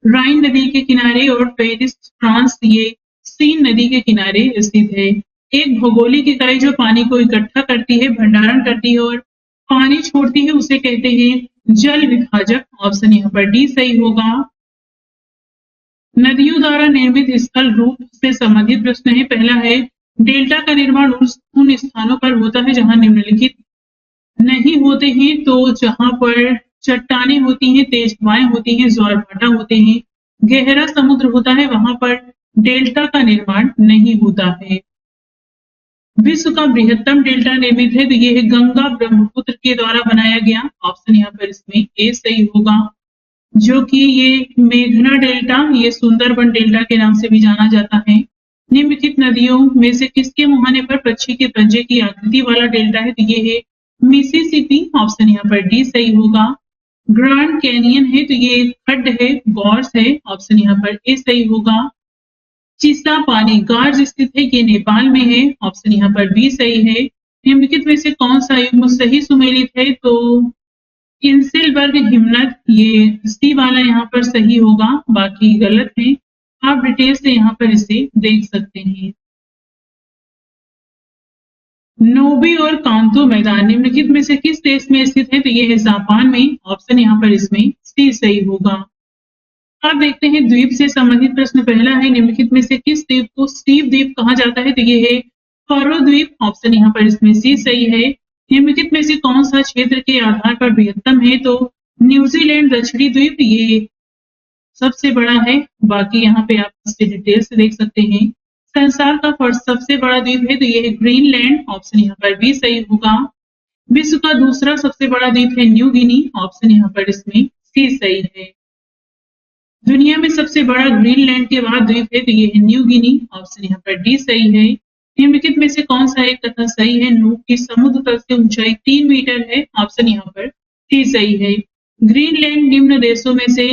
राइन नदी के किनारे। और पेरिस फ्रांस, ये सीन नदी के किनारे स्थित है। एक भौगोलिक इकाई जो पानी को इकट्ठा करती है, भंडारण करती है और पानी छोड़ती है, उसे कहते हैं जल विभाजक। ऑप्शन यहाँ पर डी सही होगा। नदियों द्वारा निर्मित स्थल रूप से संबंधित प्रश्न है। पहला है, डेल्टा का निर्माण उन स्थानों पर होता है जहां निम्नलिखित नहीं होते हैं। तो जहां पर चट्टानें होती हैं, तेज हवाएं होती हैं, ज्वार भाटा होते हैं, गहरा समुद्र होता है, वहां पर डेल्टा का निर्माण नहीं होता है। विश्व का बृहत्तम डेल्टा निर्मित है, तो ये है गंगा ब्रह्मपुत्र के द्वारा बनाया गया। ऑप्शन यहाँ पर इसमें ए सही होगा, जो कि ये मेघना डेल्टा, ये सुंदरबन डेल्टा के नाम से भी जाना जाता है। निम्नलिखित नदियों में से किसके मुहाने पर पक्षी के पंजे की आकृति वाला डेल्टा है, तो ये है मिसिसिपी। ऑप्शन यहाँ पर डी सही होगा। ग्रैंड कैनियन है, तो ये खड्ड है, गॉर्स है। ऑप्शन यहाँ पर ए सही होगा। चिसा पानी गार्ज स्थित है, ये नेपाल में है। ऑप्शन यहाँ पर बी सही है। निम्नलिखित में से कौन सा युग्म सही सुमेलित है, तो इंसिलबर्ग हिमनद, ये सी वाला यहाँ पर सही होगा, बाकी गलत है। आप डिटेल से यहाँ पर इसे देख सकते हैं। नोबी और कांतो मैदान निम्नलिखित में से किस देश में स्थित है, तो ये है जापान में। ऑप्शन यहाँ पर इसमें सी सही होगा। अब देखते हैं द्वीप से संबंधित प्रश्न। पहला है, निम्नलिखित में से किस द्वीप को स्टीव द्वीप कहा जाता है, तो ये है फरो द्वीप। ऑप्शन यहाँ पर इसमें सी सही है। निम्नलिखित में से कौन सा क्षेत्र के आधार पर बृहत्तम है, तो न्यूजीलैंड दक्षिणी द्वीप, ये सबसे बड़ा है। बाकी यहाँ पे आप इसके डिटेल से देख सकते हैं। संसार का सबसे बड़ा द्वीप है, तो ये है ग्रीनलैंड। ऑप्शन यहाँ पर भी सही होगा। विश्व का दूसरा सबसे बड़ा द्वीप है न्यू गिनी। ऑप्शन यहाँ पर इसमें सी सही है। दुनिया में सबसे बड़ा ग्रीनलैंड के बाद द्वीप है, तो ये है न्यू गिनी। ऑप्शन यहाँ पर डी सही है। निम्नलिखित में से कौन सा एक कथन सही है, नूक की समुद्र तल से ऊंचाई 3 मीटर है। ऑप्शन यहाँ पर सी सही है। ग्रीनलैंड निम्न देशों में से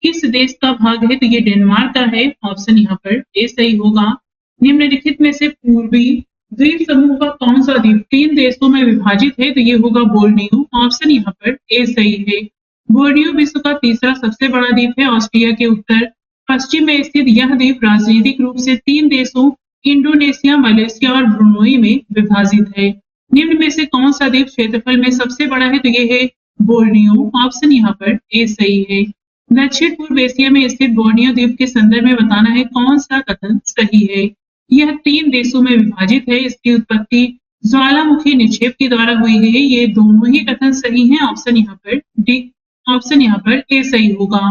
किस देश का भाग है, तो ये डेनमार्क का है। ऑप्शन यहाँ पर ए सही होगा। निम्नलिखित में से पूर्वी द्वीप समूह का कौन सा द्वीप 3 देशों में विभाजित है, तो ये होगा बोर्नियो। ऑप्शन यहाँ पर ए सही है। बोर्नियो विश्व का तीसरा सबसे बड़ा द्वीप है। ऑस्ट्रिया के उत्तर पश्चिम में स्थित यह द्वीप राजनीतिक रूप से 3 देशों इंडोनेशिया, मलेशिया और ब्रुनोई में विभाजित है। निम्न में से कौन सा द्वीप क्षेत्रफल में सबसे बड़ा है, तो ये है बोर्नियो। ऑप्शन यहाँ पर ए सही है। दक्षिण पूर्व एशिया में स्थित बोर्नियो द्वीप के संदर्भ में बताना है कौन सा कथन सही है। यह 3 देशों में विभाजित है। इसकी उत्पत्ति ज्वालामुखी निक्षेप के द्वारा हुई है। ये दोनों ही कथन सही हैं। ऑप्शन यहाँ पर डी, ऑप्शन यहाँ पर ए सही होगा।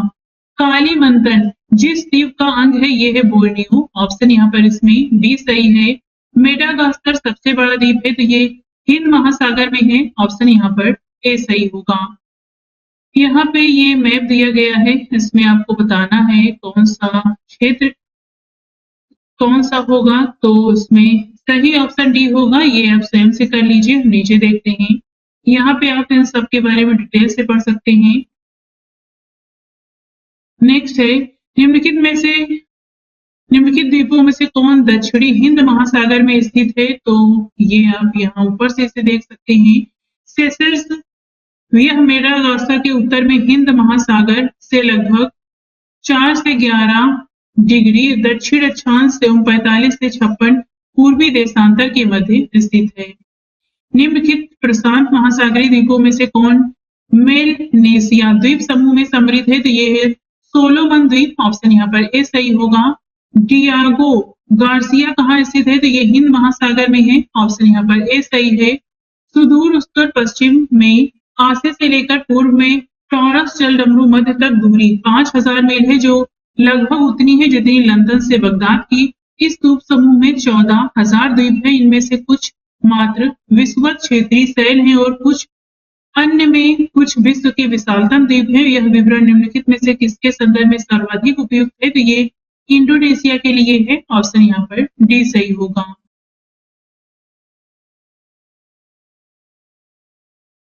कालीमंतन जिस द्वीप का अंग है, ये है बोर्नियो। ऑप्शन यहाँ पर इसमें बी सही है। मेडागास्कर सबसे बड़ा द्वीप है, तो ये हिंद महासागर में है। ऑप्शन यहाँ पर ए सही होगा। यहाँ पे ये मैप दिया गया है, इसमें आपको बताना है कौन सा क्षेत्र कौन सा होगा, तो इसमें सही ऑप्शन डी होगा। ये आप स्वयं से कर लीजिए। नीचे देखते हैं, यहाँ पे आप इन सब के बारे में डिटेल से पढ़ सकते हैं। नेक्स्ट है, निम्नलिखित द्वीपों में से कौन दक्षिणी हिंद महासागर में स्थित है, तो ये आप यहाँ ऊपर से इसे देख सकते हैं। सेशेल्स, यह मेडागास्कर के उत्तर में हिंद महासागर से लगभग 4 से 11 डिग्री दक्षिण अक्षांश से 45 से 56 पूर्वी देशांतर के मध्य स्थित है। निम्नलिखित प्रशांत महासागरीय द्वीपों में से कौन मेलनेशिया द्वीप समूह में सम्मिलित है, तो ये है सोलोमन द्वीप। ऑप्शन यहाँ पर ए सही होगा। डियागो गार्सिया कहाँ स्थित है, तो ये हिंद महासागर में है। ऑप्शन यहाँ पर ए सही है। सुदूर उत्तर पश्चिम में आसे से लेकर पूर्व में टॉरस जल डमरू मध्य तक दूरी 5000 मील है, जो लगभग उतनी है जितनी लंदन से बगदाद की। इस द्वीप समूह में 14,000 द्वीप है। इनमें से कुछ मात्र विषुवत क्षेत्रीय शैल हैं और कुछ अन्य में कुछ विश्व के विशालतम द्वीप है। यह विवरण निम्नलिखित में से किसके संदर्भ में सर्वाधिक उपयुक्त है, तो ये इंडोनेशिया के लिए है। ऑप्शन यहाँ पर डी सही होगा।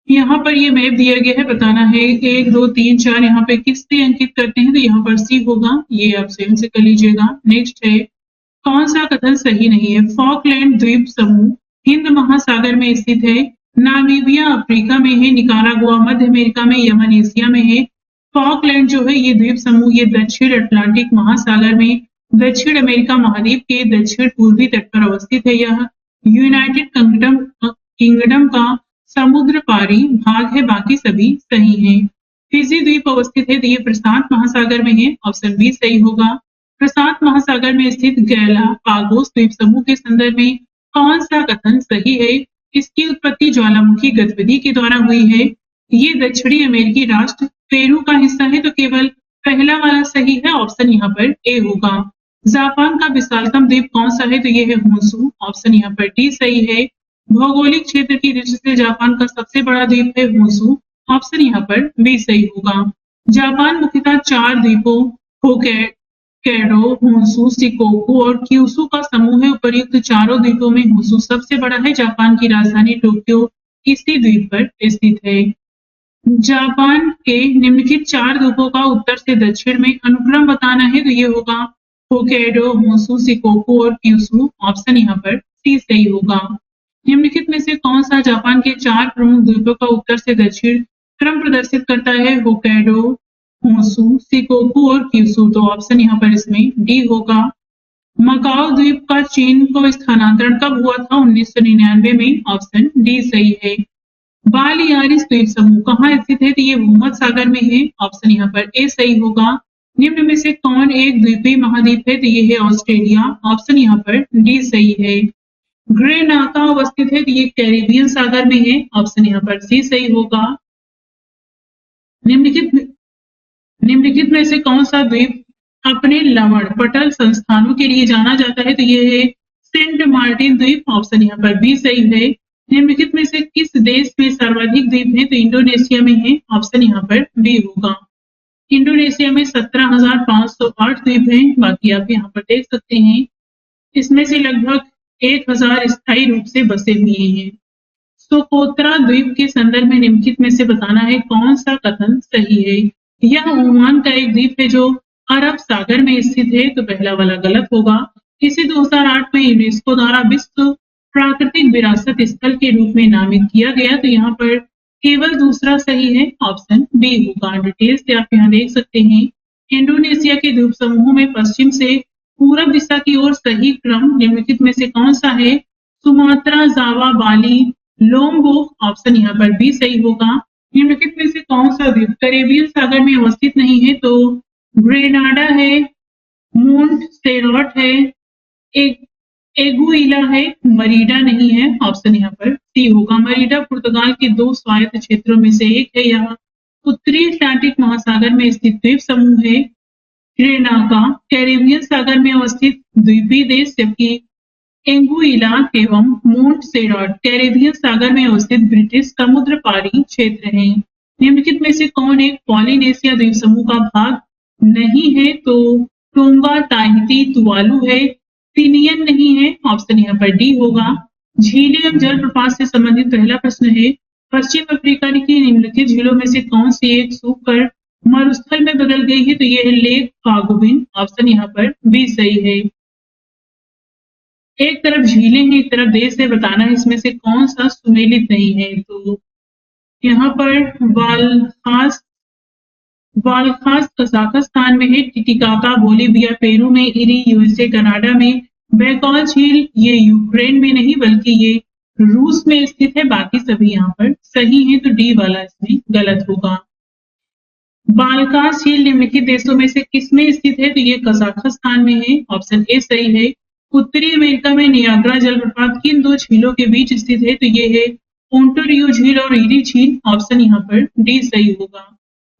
यहाँ पर ये मैप दिया गया है, बताना है 1, 2, 3, 4 यहाँ पे किससे अंकित करते हैं, तो यहाँ पर सी होगा, ये आप स्वयं से कर लीजिएगा। नेक्स्ट है, कौन सा कथन सही नहीं है? फॉकलैंड द्वीप समूह हिंद महासागर में स्थित है, नामीबिया अफ्रीका में है, निकारागुआ मध्य अमेरिका में, यमन एशिया में है। फॉकलैंड जो है ये द्वीप समूह ये दक्षिण अटलांटिक महासागर में दक्षिण अमेरिका महाद्वीप के दक्षिण पूर्वी तट पर अवस्थित है। यह यूनाइटेड किंगडम का समुद्र पारी भाग है, बाकी सभी सही हैं। फिजी द्वीप अवस्थित है, तो ये प्रशांत महासागर में है, ऑप्शन बी सही होगा। प्रशांत महासागर में स्थित गैलापागोस द्वीप समूह के संदर्भ में कौन सा कथन सही है? इसकी उत्पत्ति ज्वालामुखी गतिविधि के द्वारा हुई है। ये दक्षिणी अमेरिकी राष्ट्र पेरू का हिस्सा है, तो केवल पहला वाला सही है, ऑप्शन यहाँ पर ए होगा। जापान का विशालतम द्वीप कौन सा है? तो ये है होन्शु, ऑप्शन यहाँ पर डी सही है। भौगोलिक क्षेत्र की दृष्टि से जापान का सबसे बड़ा द्वीप है होन्शु, ऑप्शन यहाँ पर बी सही होगा। जापान मुख्यतः 4 द्वीपों होक्काइडो, होन्शु, शिकोकू और क्यूशू का समूह है। उपर्युक्त चारों द्वीपों में होन्शु सबसे बड़ा है। जापान की राजधानी टोक्यो इसी द्वीप पर स्थित है। जापान के निम्नलिखित 4 द्वीपों का उत्तर से दक्षिण में अनुक्रम बताना है, तो ये होगा होक्काइडो, होन्शु, शिकोकू और क्यूशू, ऑप्शन यहाँ पर सी सही होगा। निम्नलिखित में से कौन सा जापान के 4 प्रमुख द्वीपों का उत्तर से दक्षिण क्रम प्रदर्शित करता है? होक्काइडो, होन्शु, शिकोकू और क्यूशू, तो ऑप्शन यहाँ पर इसमें डी होगा। मकाओ द्वीप का चीन को स्थानांतरण कब हुआ था? 1999 में, ऑप्शन डी सही है। बालियारिस द्वीप समूह कहाँ स्थित है? तो ये भूमध्य सागर में है, ऑप्शन यहाँ पर ए सही होगा। निम्न में से कौन एक द्वीपीय महाद्वीप है? तो ये है ऑस्ट्रेलिया, ऑप्शन यहाँ पर डी सही है। ग्रेनाका अवस्थित है, तो ये कैरिबियन सागर में है, ऑप्शन यहाँ पर सी सही होगा। निम्नलिखित में से कौन सा द्वीप अपने लवण पटल संस्थानों के लिए जाना जाता है? तो ये है सेंट मार्टिन द्वीप, ऑप्शन यहाँ पर बी सही है। निम्नलिखित में से किस देश में सर्वाधिक द्वीप है? तो इंडोनेशिया में है, ऑप्शन यहाँ पर बी होगा। इंडोनेशिया में 17,508 द्वीप हैं, बाकी आप यहाँ पर देख सकते हैं। इसमें से लगभग 1,000 स्थायी रूप से बसे हुए हैं। सोकोत्रा द्वीप के संदर्भ में निम्नलिखित में से बताना है कौन सा कथन सही है? यह ओमान का एक द्वीप है जो अरब सागर में स्थित है, तो पहला वाला गलत होगा। इसे 2008 में यूनेस्को द्वारा विश्व प्राकृतिक विरासत स्थल के रूप में नामित किया गया, तो यहाँ पर केवल दूसरा सही है, ऑप्शन बी होगा। डिटेल्स से आप यहाँ देख सकते हैं। इंडोनेशिया के द्वीप समूह में पश्चिम से पूरब दिशा की ओर सही क्रम निम्नलिखित में से कौन सा है? सुमात्रा, जावा, बाली, लोम्बोक, ऑप्शन यहाँ पर बी सही होगा। निम्नलिखित में से कौन सा द्वीप कैरेबियन सागर में अवस्थित नहीं है? तो ग्रेनाडा है, मोंटसेराट है, एगुइला है, मरीडा नहीं है, ऑप्शन यहाँ पर सी होगा। मरीडा पुर्तगाल के 2 स्वायत्त क्षेत्रों में से एक है। यह उत्तरी अटलांटिक महासागर में स्थित द्वीप समूह है। ग्रेनाडा कैरेबियन सागर में अवस्थित द्वीपीय देश, जबकि एंगुइला एवं मोंटसेराट कैरेबियन सागर में अवस्थित ब्रिटिश समुद्र पारी क्षेत्र हैं। निम्नलिखित में से कौन एक पॉलिनेशिया द्वीप समूह का भाग नहीं है? तो टोंगा, ताहिती, तुवालू है, फिनियन नहीं है, ऑप्शन यहाँ पर डी होगा। झीलें एवं जलप्रपात से संबंधित पहला प्रश्न है, पश्चिम अफ्रीका की निम्नलिखित झीलों में से कौन सी एक सूख कर मरुस्थल में बदल गई है? तो यह है लेक कागोबिन, ऑप्शन यहाँ पर बी सही है। एक तरफ झीलें हैं, एक तरफ देश है, बताना है इसमें से कौन सा सुमेलित नहीं है? तो यहाँ पर वालखास कजाकिस्तान में है, टिटिकाका बोलिविया पेरू में, इरी यूएसए कनाडा में, बैकॉल झील ये यूक्रेन में नहीं बल्कि ये रूस में स्थित है, बाकी सभी यहाँ पर सही है, तो डी वाला इसमें गलत होगा। बालकास झील निम्नलिखित देशों में से किसमें स्थित है? तो ये कजाकिस्तान में है, ऑप्शन ए सही है। उत्तरी अमेरिका में नियाग्रा जलप्रपात किन 2 झीलों के बीच स्थित है? तो ये है ओंटारियो झील और ईरी झील, ऑप्शन यहाँ पर डी सही होगा।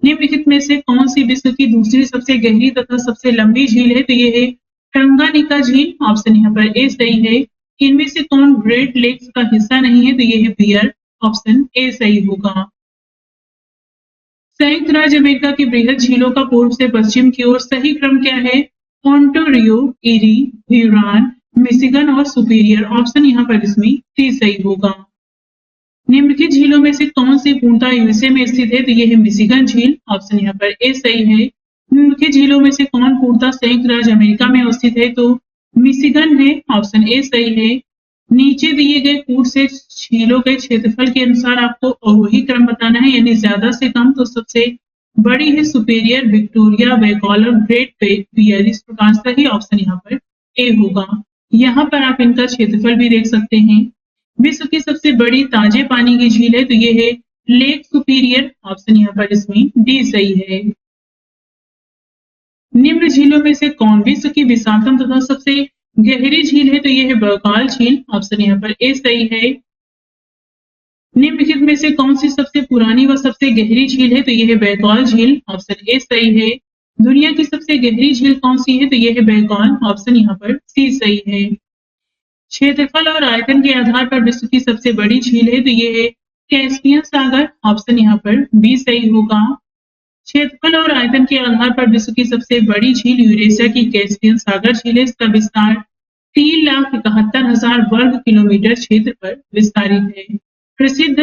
निम्नलिखित में से कौन सी विश्व की दूसरी सबसे गहरी तथा सबसे लंबी झील है? तो ये है टंगानिका झील, ऑप्शन यहाँ पर ए सही है। इनमें से कौन ग्रेट लेक्स का हिस्सा नहीं है? तो ये है बियर, ऑप्शन ए सही होगा। संयुक्त राज्य अमेरिका की बृहद झीलों का पूर्व से पश्चिम की ओर सही क्रम क्या है? ओंटारियो, इरी, ह्यूरॉन, मिशिगन और सुपीरियर, ऑप्शन यहाँ पर इसमें सी सही होगा। निम्नलिखित झीलों में से कौन सी पूर्णतः यूएसए में स्थित है? तो ये है मिशिगन झील, ऑप्शन यहाँ पर ए सही है। निम्नलिखित झीलों में से कौन पूर्णतः संयुक्त राज्य अमेरिका में अवस्थित है? तो मिशिगन है, ऑप्शन ए सही है। नीचे दिए गए कूट से झीलों के क्षेत्रफल के अनुसार आपको अवरोही क्रम बताना है, यानी ज्यादा से कम। तो सबसे बड़ी है सुपेरियर, विक्टोरिया, बैकॉल और ग्रेट बियर। इस प्रकार सही ऑप्शन यहाँ पर ए होगा। यहाँ पर आप इनका क्षेत्रफल भी देख सकते हैं। विश्व की सबसे बड़ी ताजे पानी की झील है, तो ये है लेक सुपीरियर, ऑप्शन यहाँ पर इसमें डी सही है। निम्न झीलों में से कौन विश्व की विशालतम तथा सबसे गहरी झील है? तो ये है बैकाल झील, ऑप्शन यहाँ पर ए सही है। निम्नलिखित में से कौन सी सबसे पुरानी व सबसे गहरी झील है? तो ये है बैकाल झील, ऑप्शन ए सही है। दुनिया की सबसे गहरी झील कौन सी है? तो ये है बैकाल, ऑप्शन यहाँ पर सी सही है। क्षेत्रफल और आयतन के आधार पर विश्व की सबसे बड़ी झील है, तो ये है कैस्पियन सागर, ऑप्शन यहाँ पर बी सही होगा। क्षेत्रफल और आयतन के आधार पर विश्व की सबसे बड़ी झील यूरेशिया की कैस्पियन सागर झील है। इसका विस्तार 3,71,000 वर्ग किलोमीटर क्षेत्र पर विस्तारित है। प्रसिद्ध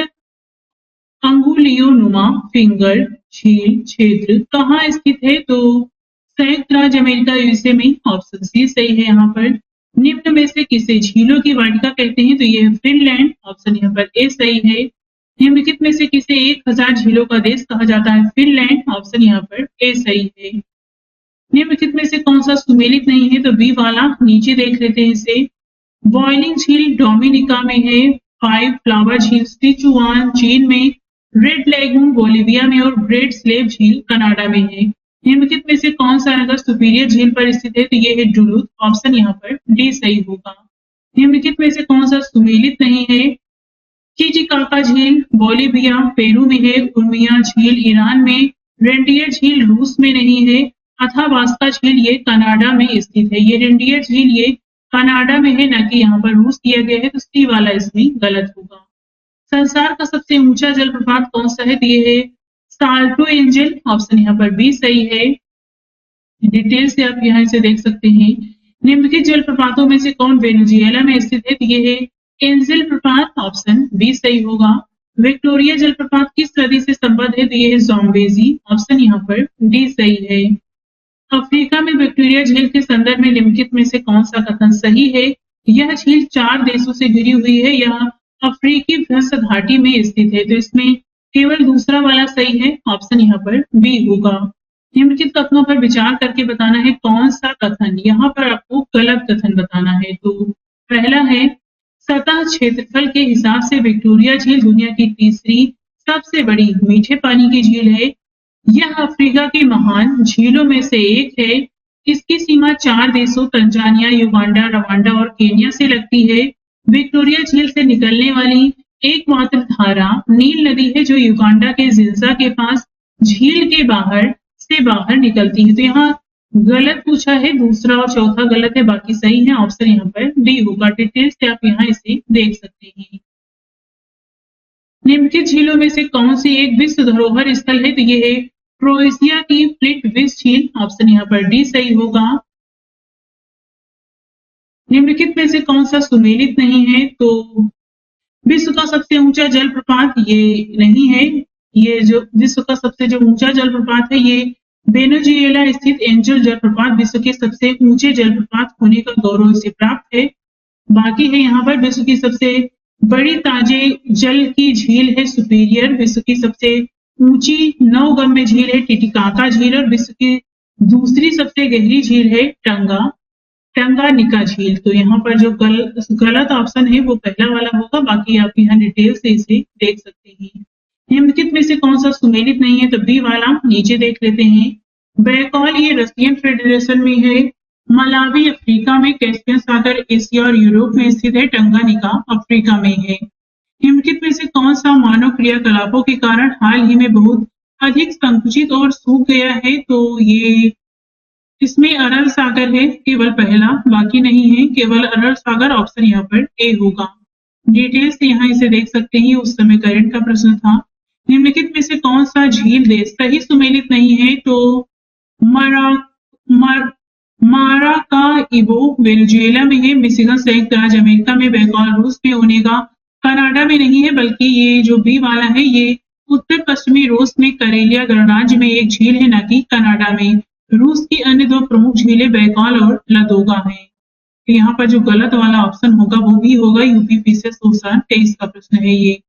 अंगुलियोनुमा फिंगर झील क्षेत्र कहाँ स्थित है? तो संयुक्त राज्य अमेरिका यूएसए में, ऑप्शन सी सही है यहाँ पर। निम्न में से किसे झीलों की वाटिका कहते हैं? तो ये है फिनलैंड, ऑप्शन यहाँ पर ए सही है। निम्नलिखित में से किसे 1000 झीलों का देश कहा जाता है? फिनलैंड, ऑप्शन यहाँ पर ए सही है। निम्नलिखित में से कौन सा सुमेलित नहीं है? तो बी वाला। नीचे देख लेते हैं इसे। बॉइलिंग झील डोमिनिका में है, फाइव फ्लावर झील सिचुआन चीन में, रेड लेगून बोलिविया में और ग्रेट स्लेव झील कनाडा में है। निम्नलिखित में से कौन सा नगर सुपीरियर झील पर स्थित है? तो ये है डुलूथ, ऑप्शन यहाँ पर डी सही होगा। निम्नलिखित में से कौन सा सुमेलित नहीं है? टीटीकाका झील बोलिविया पेरू में है, उर्मिया झील ईरान में, रेंडियर झील रूस में नहीं है, अथावास्का झील ये कनाडा में स्थित है। ये रेंडियर झील ये कनाडा में है, न कि यहाँ पर रूस दिया गया है, तो सी वाला इसमें गलत होगा। संसार का सबसे ऊंचा जलप्रपात कौन सा है? तो ये है साल्टो एंजल, ऑप्शन यहाँ पर बी सही है। डिटेल से आप यहाँ से देख सकते हैं। निम्नलिखित जलप्रपातों में से कौन वेनेजुएला में स्थित है? तो ये है एंजल प्रपात, ऑप्शन बी सही होगा। विक्टोरिया जलप्रपात किस नदी से संबद्ध है? तो ये है ज़ाम्बेजी, ऑप्शन यहाँ पर डी सही है। अफ्रीका में विक्टोरिया झील के संदर्भ में निम्नलिखित में से कौन सा कथन सही है? यह झील 4 देशों से घिरी हुई है, यह अफ्रीकी भ्रष्ट घाटी में स्थित है। तो इसमें केवल दूसरा वाला सही है, ऑप्शन यहाँ पर बी होगा। निम्नलिखित कथनों पर विचार करके बताना है कौन सा कथन यहाँ पर आपको गलत कथन बताना है। तो पहला है सतह क्षेत्रफल के हिसाब से विक्टोरिया झील दुनिया की तीसरी सबसे बड़ी मीठे पानी की झील है। यह अफ्रीका की महान झीलों में से एक है। इसकी सीमा 4 देशों तंजानिया, युगांडा, रवांडा और केन्या से लगती है। विक्टोरिया झील से निकलने वाली एकमात्र धारा नील नदी है, जो युगांडा के जिंजा के पास झील के बाहर से बाहर निकलती है। तो यहाँ गलत पूछा है, दूसरा और चौथा गलत है, बाकी सही है। ऑप्शन यहाँ पर डी होगा। डिटेल से आप यहाँ इसे देख सकते हैं। निम्नलिखित झीलों में से कौन सी एक विश्व धरोहर स्थल है? तो ये है क्रोएशिया की प्लिटविस झील, ऑप्शन यहाँ पर डी सही होगा। निम्नलिखित में से कौन सा सुमेलित नहीं है? तो विश्व का सबसे ऊंचा जलप्रपात ये नहीं है। ये जो विश्व का सबसे जो ऊंचा जलप्रपात है, ये वेनेजुएला स्थित एंजल जलप्रपात विश्व के सबसे ऊंचे जलप्रपात होने का गौरव इसे प्राप्त है। बाकी है यहाँ पर विश्व की सबसे बड़ी ताजे जल की झील है सुपीरियर, विश्व की सबसे ऊंची नौगम्य झील है टिटिकाका झील और विश्व की दूसरी सबसे गहरी झील है टंगानिका झील। तो यहाँ पर जो गलत ऑप्शन है वो पहला वाला होगा। बाकी आप यहाँ डिटेल से इसे देख सकते हैं। निम्नलिखित में से कौन सा सुमेलित नहीं है? तो बी वाला। नीचे देख लेते हैं। बैकॉल ये रशियन फेडरेशन में है, मलावी अफ्रीका में, कैस्पियन सागर एशिया और यूरोप में स्थित है, टंगानिका अफ्रीका में है। निम्नलिखित में से कौन सा मानव क्रियाकलापों के कारण हाल ही में बहुत अधिक संकुचित और सूख गया है? तो ये इसमें अरब सागर है, केवल पहला, बाकी नहीं है, केवल अरब सागर। ऑप्शन यहाँ पर ए होगा। डिटेल से यहाँ इसे देख सकते हैं। उस समय करंट का प्रश्न था। निम्नलिखित में से कौन सा झील देश सही सुमेलित नहीं है? तो माराकाइबो वेनेजुएला में है, मिशिगन संयुक्त राज्य अमेरिका में, बैकॉल रूस में, ओनेगा कनाडा में नहीं है, बल्कि ये जो बी वाला है ये उत्तर पश्चिमी रूस में करेलिया गणराज्य में एक झील है, न कि कनाडा में। रूस की अन्य दो प्रमुख झीलें बैकाल और लदोगा हैं। तो यहाँ पर जो गलत वाला ऑप्शन होगा वो भी होगा यूपी पीसीएस 2023 का प्रश्न है ये।